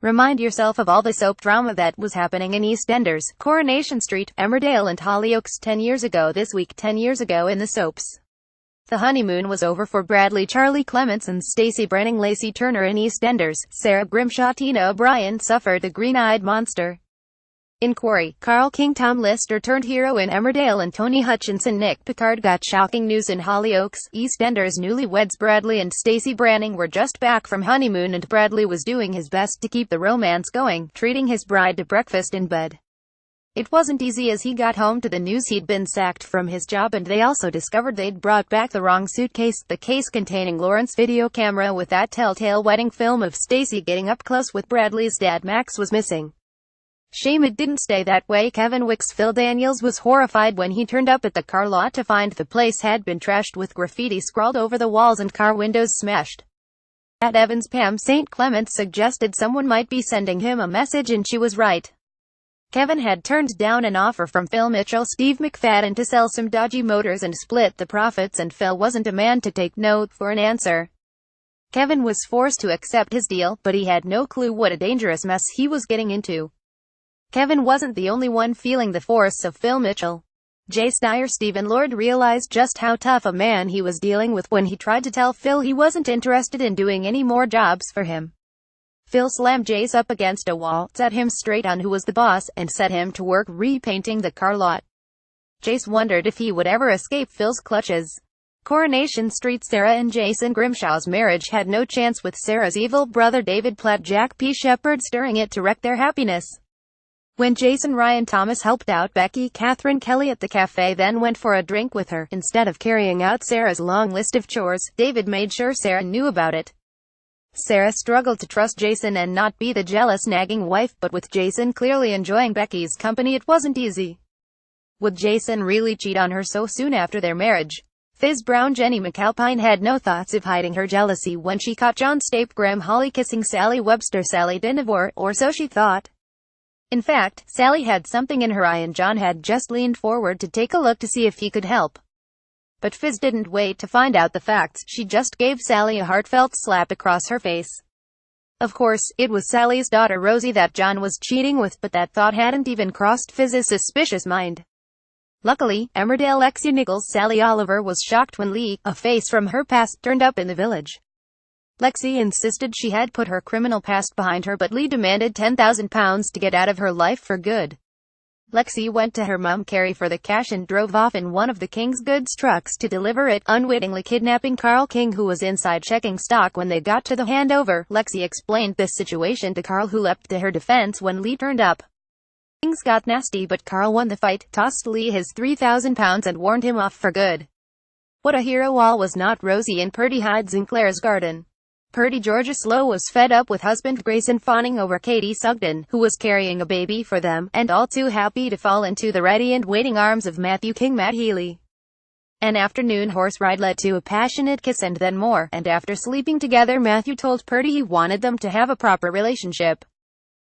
Remind yourself of all the soap drama that was happening in EastEnders, Coronation Street, Emmerdale and Hollyoaks 10 years ago this week. 10 years ago in the soaps, the honeymoon was over for Bradley, Charlie, Clements and Stacey. Branning, Lacey Turner in EastEnders, Sarah, Grimshaw Tina O'Brien suffered the green-eyed monster in Corrie. Carl King, Tom Lister turned hero in Emmerdale, and Tony Hutchinson, Nick Pickard got shocking news in Hollyoaks. EastEnders newlyweds Bradley and Stacey Branning were just back from honeymoon, and Bradley was doing his best to keep the romance going, treating his bride to breakfast in bed. It wasn't easy as he got home to the news he'd been sacked from his job, and they also discovered they'd brought back the wrong suitcase, the case containing Lauren's video camera with that telltale wedding film of Stacey getting up close with Bradley's dad. Max was missing. Shame it didn't stay that way. Kevin Wick's Phil Daniels was horrified when he turned up at the car lot to find the place had been trashed with graffiti scrawled over the walls and car windows smashed. At Evans, Pam St. Clements suggested someone might be sending him a message, and she was right. Kevin had turned down an offer from Phil Mitchell, Steve McFadden, to sell some dodgy motors and split the profits, and Phil wasn't a man to take no for an answer. Kevin was forced to accept his deal, but he had no clue what a dangerous mess he was getting into. Kevin wasn't the only one feeling the force of Phil Mitchell. Jay Steyer, Stephen Lord, realized just how tough a man he was dealing with when he tried to tell Phil he wasn't interested in doing any more jobs for him. Phil slammed Jace up against a wall, set him straight on who was the boss, and set him to work repainting the car lot. Jace wondered if he would ever escape Phil's clutches. Coronation Street. Sarah and Jason Grimshaw's marriage had no chance with Sarah's evil brother David Platt, Jack P. Shepherd, stirring it to wreck their happiness. When Jason Ryan Thomas helped out Becky Catherine Kelly at the cafe, then went for a drink with her, instead of carrying out Sarah's long list of chores, David made sure Sarah knew about it. Sarah struggled to trust Jason and not be the jealous, nagging wife, but with Jason clearly enjoying Becky's company, it wasn't easy. Would Jason really cheat on her so soon after their marriage? Fizz Brown Jenny McAlpine had no thoughts of hiding her jealousy when she caught John Stape Graham Holly kissing Sally Webster. Sally didn't, or so she thought. In fact, Sally had something in her eye, and John had just leaned forward to take a look to see if he could help. But Fizz didn't wait to find out the facts. She just gave Sally a heartfelt slap across her face. Of course, it was Sally's daughter Rosie that John was cheating with, but that thought hadn't even crossed Fizz's suspicious mind. Luckily, Emmerdale ex-Nichols Sally Oliver was shocked when Lee, a face from her past, turned up in the village. Lexi insisted she had put her criminal past behind her, but Lee demanded £10,000 to get out of her life for good. Lexi went to her mum Carrie for the cash and drove off in one of the King's goods trucks to deliver it, unwittingly kidnapping Carl King, who was inside checking stock when they got to the handover. Lexi explained this situation to Carl, who leapt to her defense when Lee turned up. Things got nasty, but Carl won the fight, tossed Lee his £3,000 and warned him off for good. What a hero all was not Rosie in Purdy hides in Claire's garden. Purdy Georgia Slow was fed up with husband Grayson fawning over Katie Sugden, who was carrying a baby for them, and all too happy to fall into the ready and waiting arms of Matthew King Matt Healy. An afternoon horse ride led to a passionate kiss and then more, and after sleeping together, Matthew told Purdy he wanted them to have a proper relationship.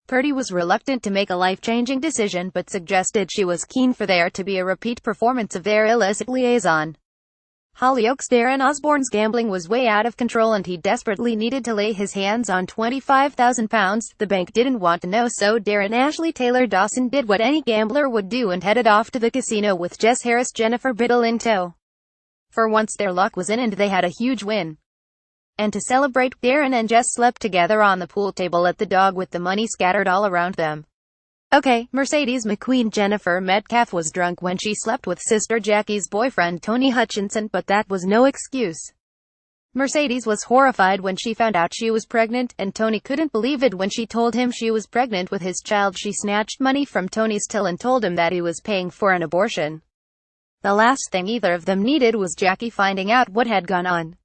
Purdy was reluctant to make a life-changing decision, but suggested she was keen for there to be a repeat performance of their illicit liaison. Hollyoaks. Darren Osborne's gambling was way out of control, and he desperately needed to lay his hands on £25,000. The bank didn't want to know, so Darren Ashley Taylor Dawson did what any gambler would do and headed off to the casino with Jess Harris Jennifer Biddle in tow. For once their luck was in, and they had a huge win. And to celebrate, Darren and Jess slept together on the pool table at the Dog with the money scattered all around them. Okay, Mercedes McQueen Jennifer Metcalf was drunk when she slept with Sister Jackie's boyfriend Tony Hutchinson, but that was no excuse. Mercedes was horrified when she found out she was pregnant, and Tony couldn't believe it when she told him she was pregnant with his child. She snatched money from Tony's till and told him that he was paying for an abortion. The last thing either of them needed was Jackie finding out what had gone on.